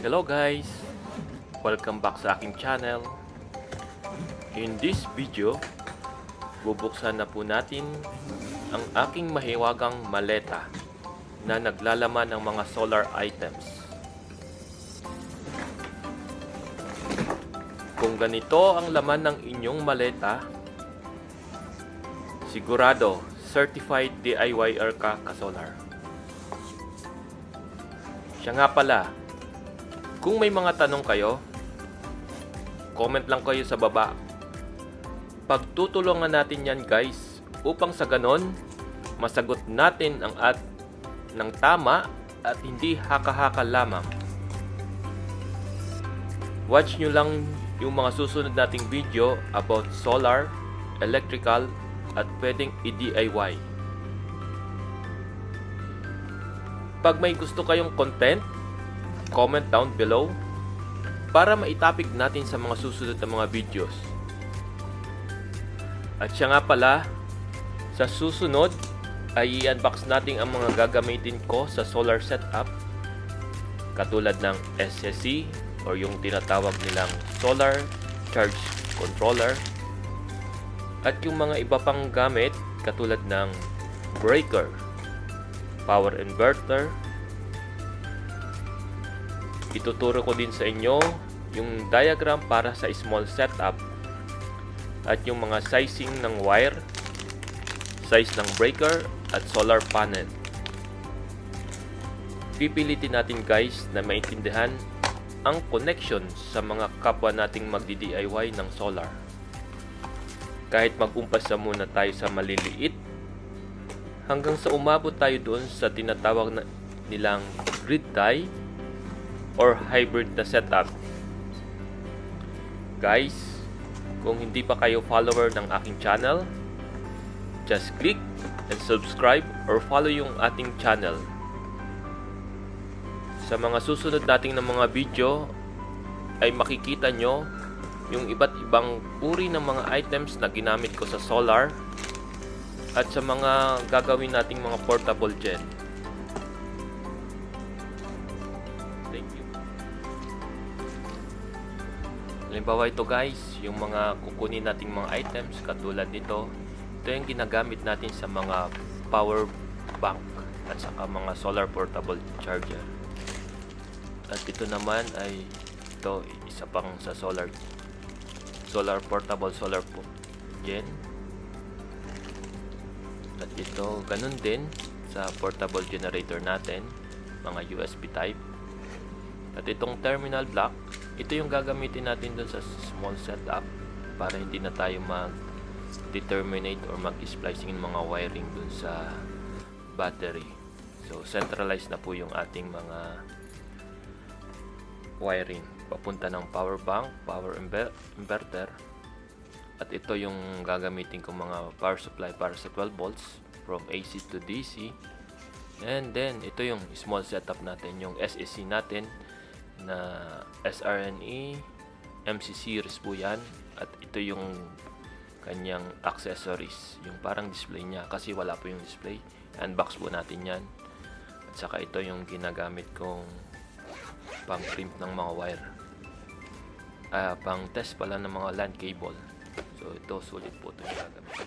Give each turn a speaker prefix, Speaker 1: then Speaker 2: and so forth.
Speaker 1: Hello guys! Welcome back sa aking channel. In this video, bubuksan na po natin ang aking mahiwagang maleta na naglalaman ng mga solar items. Kung ganito ang laman ng inyong maleta, sigurado certified DIYer ka ka-solar. Siya nga pala, kung may mga tanong kayo, comment lang kayo sa baba. Pagtutulungan natin yan guys, upang sa ganon, masagot natin ang ng tama at hindi haka-haka lamang. Watch nyo lang yung mga susunod nating video about solar, electrical, at pwedeng i-DIY. Pag may gusto kayong content, comment down below para maitapik natin sa mga susunod na mga videos. At siya nga pala, sa susunod ay i-unbox natin ang mga gagamitin ko sa solar setup, katulad ng SSC or yung tinatawag nilang solar charge controller, at yung mga iba pang gamit katulad ng breaker, power inverter. Ituturo ko din sa inyo yung diagram para sa small setup at yung mga sizing ng wire, size ng breaker at solar panel. Pipilitin natin guys na maintindihan ang connection sa mga kapwa nating magdi-DIY ng solar. Kahit mag-umpasa muna tayo sa maliliit hanggang sa umabot tayo doon sa tinatawag nilang grid tie or hybrid na setup. Guys, kung hindi pa kayo follower ng aking channel, just click and subscribe or follow yung ating channel. Sa mga susunod nating ng mga video ay makikita nyo yung iba't ibang uri ng mga items na ginamit ko sa solar at sa mga gagawin nating mga portable gen. Thank you. Halimbawa ito guys, yung mga kukunin nating mga items katulad nito. Ito yung ginagamit natin sa mga power bank at saka mga solar portable charger. At ito naman ay isa pang sa solar portable solar gen. At ito ganun din sa portable generator natin, mga USB type. At itong terminal block, ito yung gagamitin natin dun sa small setup para hindi na tayo mag-determinate or mag-splicing ng mga wiring dun sa battery. So centralized na po yung ating mga wiring papunta ng power bank, power inverter. At ito yung gagamitin ko mga power supply para sa 12 volts from AC to DC. And then ito yung small setup natin, yung SSC natin na SRNE MC series po yan. At ito yung kanyang accessories, yung parang display niya kasi wala po yung display. Unbox po natin yan. At saka ito yung ginagamit kong pang crimp ng mga wire, pang test pala ng mga LAN cable. So ito sulit po ito yung gagamit.